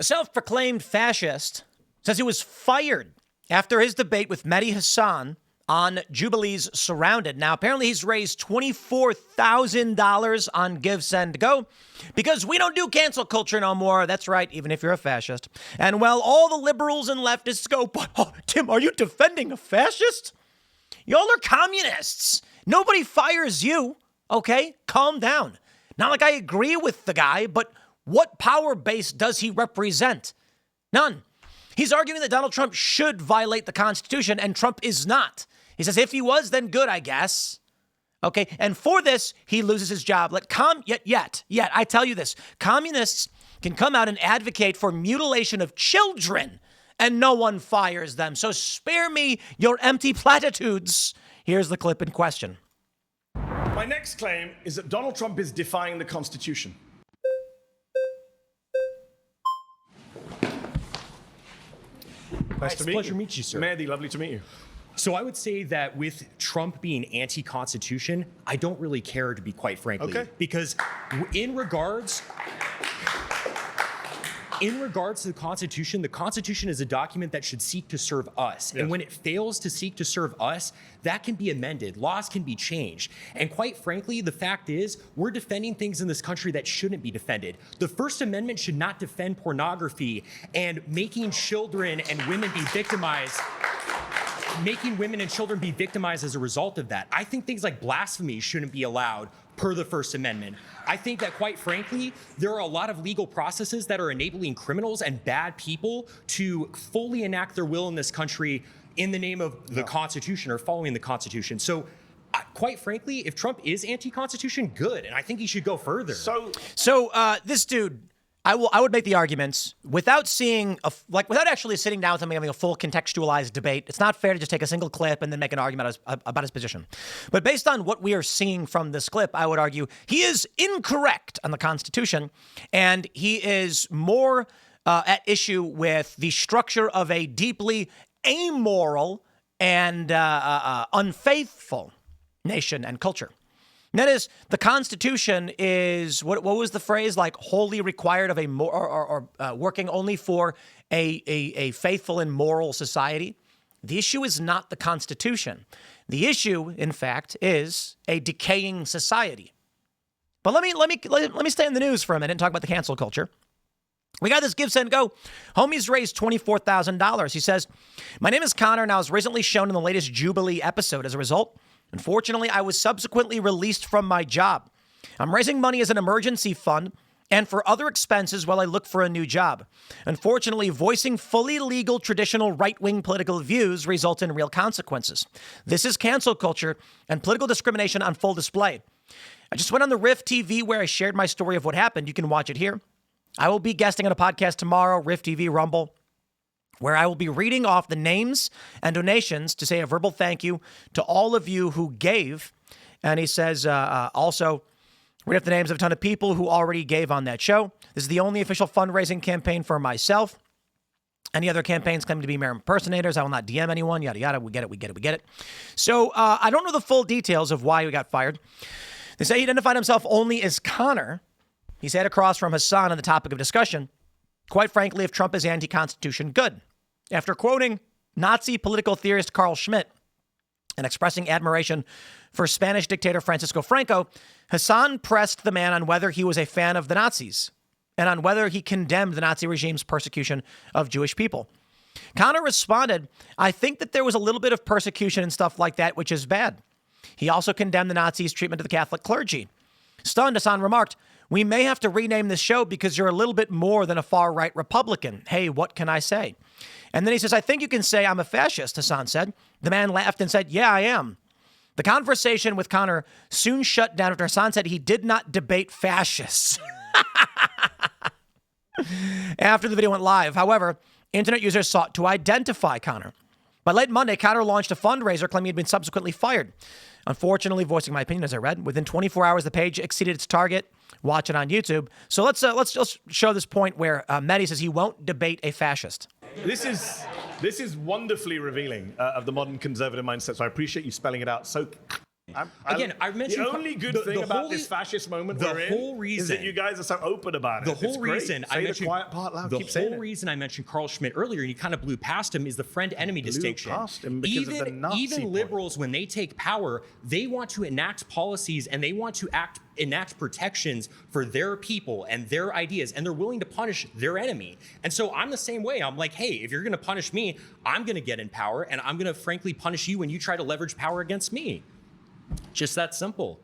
A self-proclaimed fascist says he was fired after his debate with Medhi Hasan on Jubilee's Surrounded. Now, apparently he's raised $24,000 on GiveSendGo because we don't do cancel culture no more. That's right, even if you're a fascist. And well, all the liberals and leftists go, oh, Tim, are you defending a fascist? Y'all are communists. Nobody fires you, okay? Calm down. Not like I agree with the guy, but what power base does he represent? None. He's arguing that Donald Trump should violate the Constitution, and Trump is not. He says if he was, then good, I guess. Okay, and for this, he loses his job. Yet, I tell you this, communists can come out and advocate for mutilation of children, and no one fires them. So spare me your empty platitudes. Here's the clip in question. My next claim is that Donald Trump is defying the Constitution. Nice to meet you. Pleasure to meet you, sir. Medhi, lovely to meet you. So I would say that with Trump being anti-Constitution, I don't really care, to be quite frankly. Okay. Because in regards to the Constitution is a document that should seek to serve us. Yes. And when it fails to seek to serve us, that can be amended. Laws can be changed. And quite frankly, the fact is, we're defending things in this country that shouldn't be defended. The First Amendment should not defend pornography and making children and women be victimized. Making women and children be victimized as a result of that. I think things like blasphemy shouldn't be allowed per the First Amendment. I think that, quite frankly, there are a lot of legal processes that are enabling criminals and bad people to fully enact their will in this country in the name of the Constitution or following the Constitution. So, quite frankly, if Trump is anti-Constitution, good, and I think he should go further. So this dude, I would make the arguments without seeing without actually sitting down with him and having a full contextualized debate. It's not fair to just take a single clip and then make an argument about his position. But based on what we are seeing from this clip, I would argue he is incorrect on the Constitution, and he is more at issue with the structure of a deeply amoral and unfaithful nation and culture. And that is, the Constitution is, what was the phrase, like wholly required of working only for a faithful and moral society? The issue is not the Constitution. The issue, in fact, is a decaying society. But let me stay in the news for a minute and talk about the cancel culture. We got this GiveSendGo. Homie's raised $24,000. He says, my name is Connor, and I was recently shown in the latest Jubilee episode. As a result, unfortunately, I was subsequently released from my job. I'm raising money as an emergency fund and for other expenses while I look for a new job. Unfortunately, voicing fully legal traditional right-wing political views results in real consequences. This is cancel culture and political discrimination on full display. I just went on the Riff TV where I shared my story of what happened. You can watch it here. I will be guesting on a podcast tomorrow, Riff TV Rumble, where I will be reading off the names and donations to say a verbal thank you to all of you who gave. And he says, also, read off the names of a ton of people who already gave on that show. This is the only official fundraising campaign for myself. Any other campaigns claim to be mere impersonators. I will not DM anyone, yada, yada. We get it. So I don't know the full details of why he got fired. They say he identified himself only as Connor. He sat across from Hasan on the topic of discussion. Quite frankly, if Trump is anti-Constitution, good. After quoting Nazi political theorist Carl Schmitt and expressing admiration for Spanish dictator Francisco Franco, Hasan pressed the man on whether he was a fan of the Nazis and on whether he condemned the Nazi regime's persecution of Jewish people. Connor responded, I think that there was a little bit of persecution and stuff like that, which is bad. He also condemned the Nazis' treatment of the Catholic clergy. Stunned, Hasan remarked, we may have to rename this show because you're a little bit more than a far-right Republican. Hey, what can I say? And then he says, I think you can say I'm a fascist, Hasan said. The man laughed and said, yeah, I am. The conversation with Connor soon shut down after Hasan said he did not debate fascists. After the video went live, however, internet users sought to identify Connor. By late Monday, Connor launched a fundraiser claiming he had been subsequently fired. Unfortunately, voicing my opinion as I read, within 24 hours, the page exceeded its target. Watch it on YouTube. So let's just show this point where Medhi says he won't debate a fascist. This is wonderfully revealing of the modern conservative mindset. So I appreciate you spelling it out so I mentioned the only good thing about this fascist moment we're in is that you guys are so open about it. The whole reason I mentioned the quiet part loud. The Keep saying whole it. reason I mentioned Carl Schmitt earlier, and you kind of blew past him, is the friend-enemy distinction. Past him because of the Nazi even liberals, when they take power, they want to enact policies and they want to enact protections for their people and their ideas, and they're willing to punish their enemy. And so I'm the same way. I'm like, hey, if you're going to punish me, I'm going to get in power, and I'm going to frankly punish you when you try to leverage power against me. Just that simple.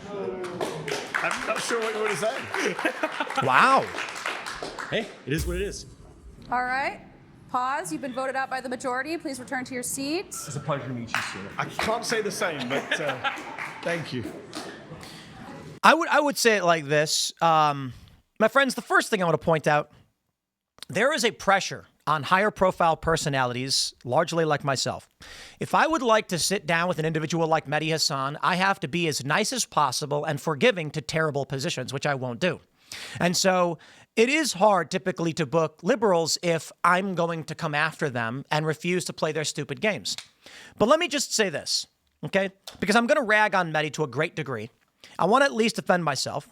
I'm not sure what you want to say. Wow. Hey, it is what it is. All right. Pause. You've been voted out by the majority. Please return to your seats. It's a pleasure to meet you, sir. I can't say the same, but thank you. I would say it like this. My friends, the first thing I want to point out, there is a pressure on higher profile personalities, largely like myself. If I would like to sit down with an individual like Medhi Hasan, I have to be as nice as possible and forgiving to terrible positions, which I won't do. And so it is hard typically to book liberals if I'm going to come after them and refuse to play their stupid games. But let me just say this, okay? Because I'm going to rag on Medhi to a great degree. I want to at least defend myself.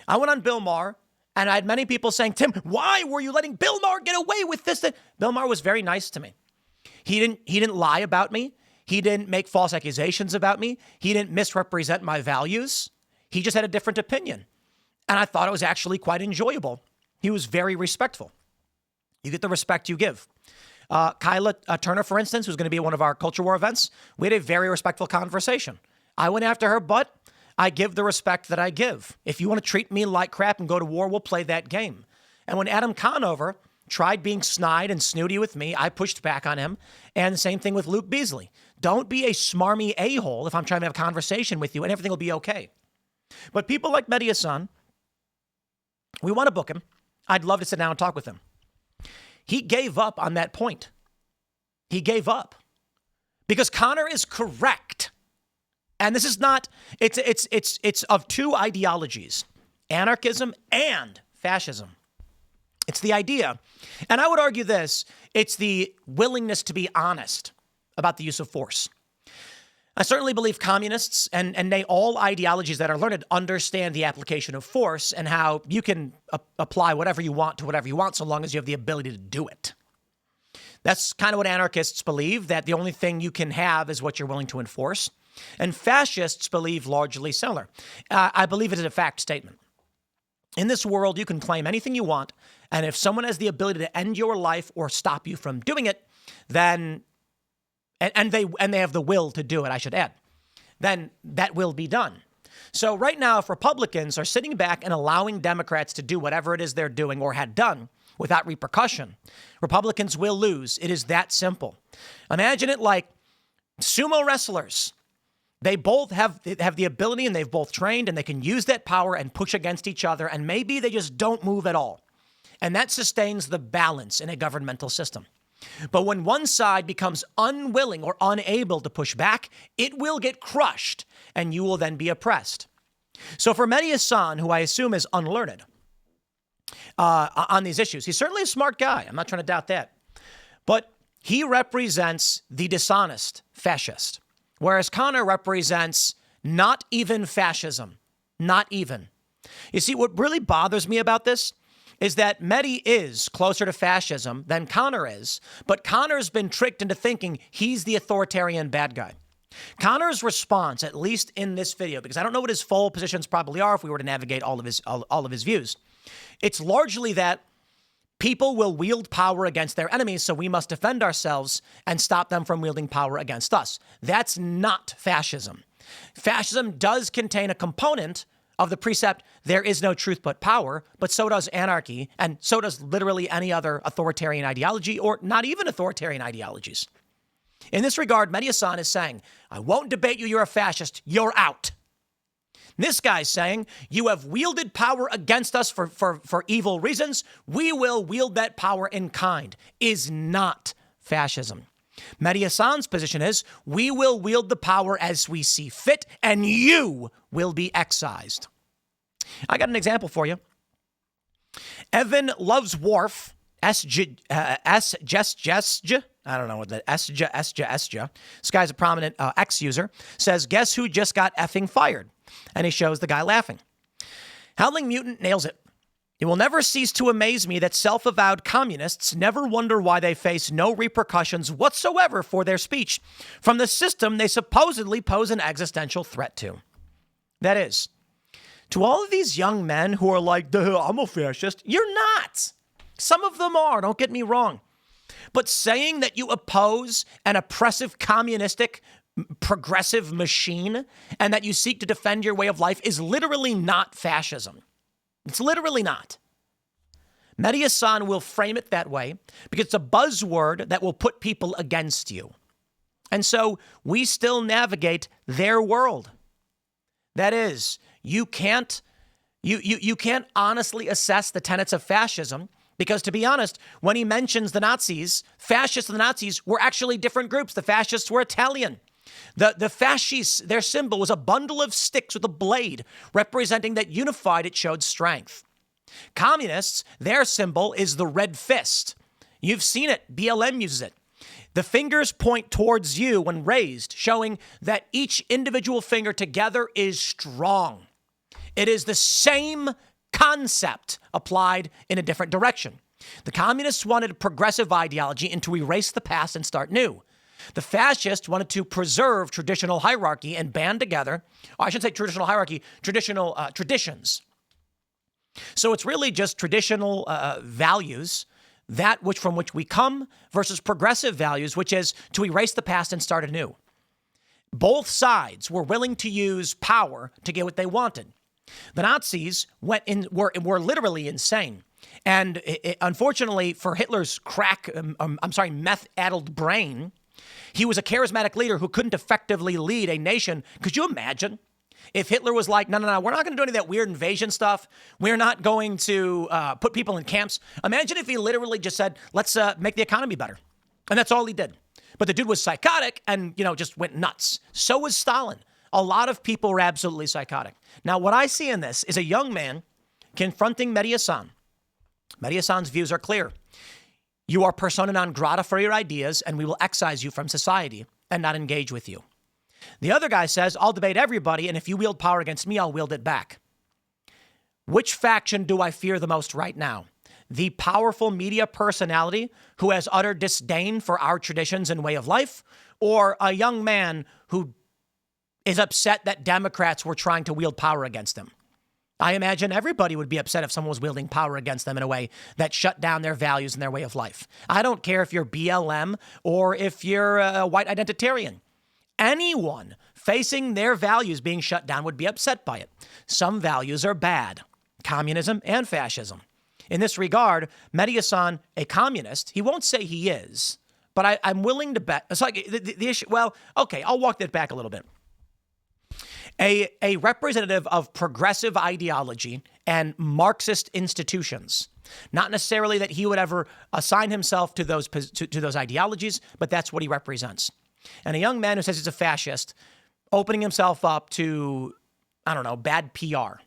I went on Bill Maher, and I had many people saying, Tim, why were you letting Bill Maher get away with this? Bill Maher was very nice to me. He didn't lie about me. He didn't make false accusations about me. He didn't misrepresent my values. He just had a different opinion. And I thought it was actually quite enjoyable. He was very respectful. You get the respect you give. Kyla Turner, for instance, who's going to be at one of our Culture War events, we had a very respectful conversation. I went after her butt. I give the respect that I give. If you want to treat me like crap and go to war, we'll play that game. And when Adam Conover tried being snide and snooty with me, I pushed back on him. And the same thing with Luke Beasley. Don't be a smarmy a-hole if I'm trying to have a conversation with you and everything will be okay. But people like Medhi Hasan, we want to book him. I'd love to sit down and talk with him. He gave up on that point. He gave up. Because Connor is correct. And this is not, it's of two ideologies, anarchism and fascism. It's the idea, and I would argue this, it's the willingness to be honest about the use of force. I certainly believe communists and all ideologies that are learned understand the application of force and how you can apply whatever you want to whatever you want so long as you have the ability to do it. That's kind of what anarchists believe, that the only thing you can have is what you're willing to enforce. And fascists believe largely similar. I believe it is a fact statement. In this world, you can claim anything you want, and if someone has the ability to end your life or stop you from doing it, then and they have the will to do it, I should add, then that will be done. So right now, if Republicans are sitting back and allowing Democrats to do whatever it is they're doing or had done without repercussion, Republicans will lose. It is that simple. Imagine it like sumo wrestlers. They both have the ability and they've both trained and they can use that power and push against each other. And maybe they just don't move at all. And that sustains the balance in a governmental system. But when one side becomes unwilling or unable to push back, it will get crushed and you will then be oppressed. So for Medhi Hasan, who I assume is unlearned on these issues, he's certainly a smart guy. I'm not trying to doubt that. But he represents the dishonest fascist. Whereas Connor represents not even fascism. Not even. You see, what really bothers me about this is that Medhi is closer to fascism than Connor is, but Connor's been tricked into thinking he's the authoritarian bad guy. Connor's response, at least in this video, because I don't know what his full positions probably are if we were to navigate all of his views, it's largely that people will wield power against their enemies, so we must defend ourselves and stop them from wielding power against us. That's not fascism. Fascism does contain a component of the precept, there is no truth but power, but so does anarchy, and so does literally any other authoritarian ideology, or not even authoritarian ideologies. In this regard, Medhi Hasan is saying, I won't debate you, you're a fascist, you're out. This guy's saying, you have wielded power against us for evil reasons. We will wield that power in kind. Is not fascism. Medhi Hasan's position is, we will wield the power as we see fit, and you will be excised. I got an example for you. Evan Loves Wharf, I don't know what that Esja. This guy's a prominent X user. Says, guess who just got effing fired? And he shows the guy laughing. Howling Mutant nails it. It will never cease to amaze me that self-avowed communists never wonder why they face no repercussions whatsoever for their speech from the system they supposedly pose an existential threat to. That is, to all of these young men who are like, duh, I'm a fascist, you're not. Some of them are, don't get me wrong. But saying that you oppose an oppressive, communistic, progressive machine and that you seek to defend your way of life is literally not fascism. It's literally not. Medhi Hasan will frame it that way because it's a buzzword that will put people against you. And so we still navigate their world. That is, you can't honestly assess the tenets of fascism because, to be honest, when he mentions the Nazis, fascists and the Nazis were actually different groups. The fascists were Italian. The fascists, their symbol was a bundle of sticks with a blade, representing that unified it showed strength. Communists, their symbol is the red fist. You've seen it. BLM uses it. The fingers point towards you when raised, showing that each individual finger together is strong. It is the same concept applied in a different direction. The communists wanted a progressive ideology and to erase the past and start new. The fascists wanted to preserve traditional hierarchy and band together, or I shouldn't say traditional hierarchy, traditional traditions. So it's really just traditional values, that which from which we come, versus progressive values, which is to erase the past and start anew. Both sides were willing to use power to get what they wanted. The Nazis were literally insane. And unfortunately for Hitler's meth-addled brain, he was a charismatic leader who couldn't effectively lead a nation. Could you imagine if Hitler was like, no, we're not going to do any of that weird invasion stuff. We're not going to put people in camps. Imagine if he literally just said, let's make the economy better. And that's all he did. But the dude was psychotic and, just went nuts. So was Stalin. A lot of people were absolutely psychotic. Now, what I see in this is a young man confronting Medhi Hasan. Medhi Hasan's views are clear. You are persona non grata for your ideas, and we will excise you from society and not engage with you. The other guy says, I'll debate everybody, and if you wield power against me, I'll wield it back. Which faction do I fear the most right now? The powerful media personality who has utter disdain for our traditions and way of life, or a young man who is upset that Democrats were trying to wield power against him? I imagine everybody would be upset if someone was wielding power against them in a way that shut down their values and their way of life. I don't care if you're BLM or if you're a white identitarian. Anyone facing their values being shut down would be upset by it. Some values are bad, communism and fascism. In this regard, Medhi Hasan, a communist, he won't say he is, but I'm willing to bet. It's like the issue. Well, okay, I'll walk that back a little bit. A representative of progressive ideology and Marxist institutions. Not necessarily that he would ever assign himself to those ideologies, but that's what he represents. And a young man who says he's a fascist, opening himself up to, bad PR,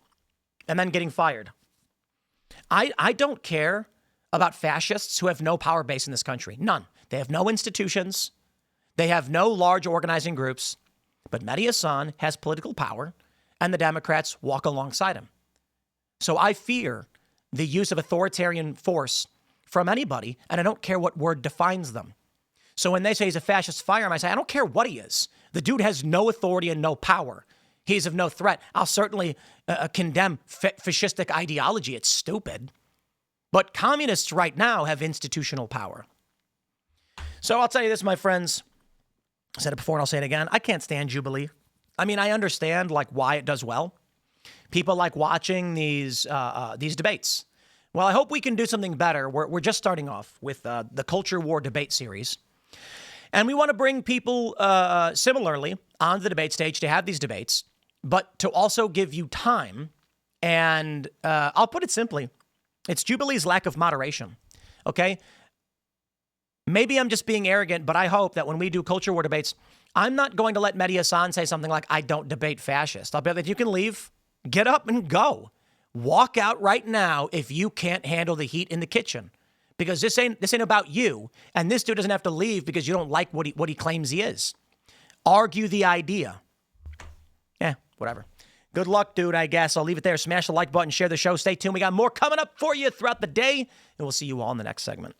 and then getting fired. I don't care about fascists who have no power base in this country. None. They have no institutions. They have no large organizing groups. But Medhi Hasan has political power, and the Democrats walk alongside him. So I fear the use of authoritarian force from anybody, and I don't care what word defines them. So when they say he's a fascist, fire him, I say, I don't care what he is. The dude has no authority and no power. He's of no threat. I'll certainly condemn fascistic ideology. It's stupid. But communists right now have institutional power. So I'll tell you this, my friends. I said it before and I'll say it again. I can't stand Jubilee. I mean, I understand why it does well. People like watching these debates. Well, I hope we can do something better. We're just starting off with the Culture War debate series. And we want to bring people similarly onto the debate stage to have these debates, but to also give you time. And I'll put it simply. It's Jubilee's lack of moderation. Okay? Maybe I'm just being arrogant, but I hope that when we do culture war debates, I'm not going to let Medhi Hasan say something like, I don't debate fascists. I'll bet that you can leave, get up and go. Walk out right now if you can't handle the heat in the kitchen. because this ain't about you. And this dude doesn't have to leave because you don't like what he claims he is. Argue the idea. Whatever. Good luck, dude, I guess. I'll leave it there. Smash the like button, share the show. Stay tuned. We got more coming up for you throughout the day, and we'll see you all in the next segment.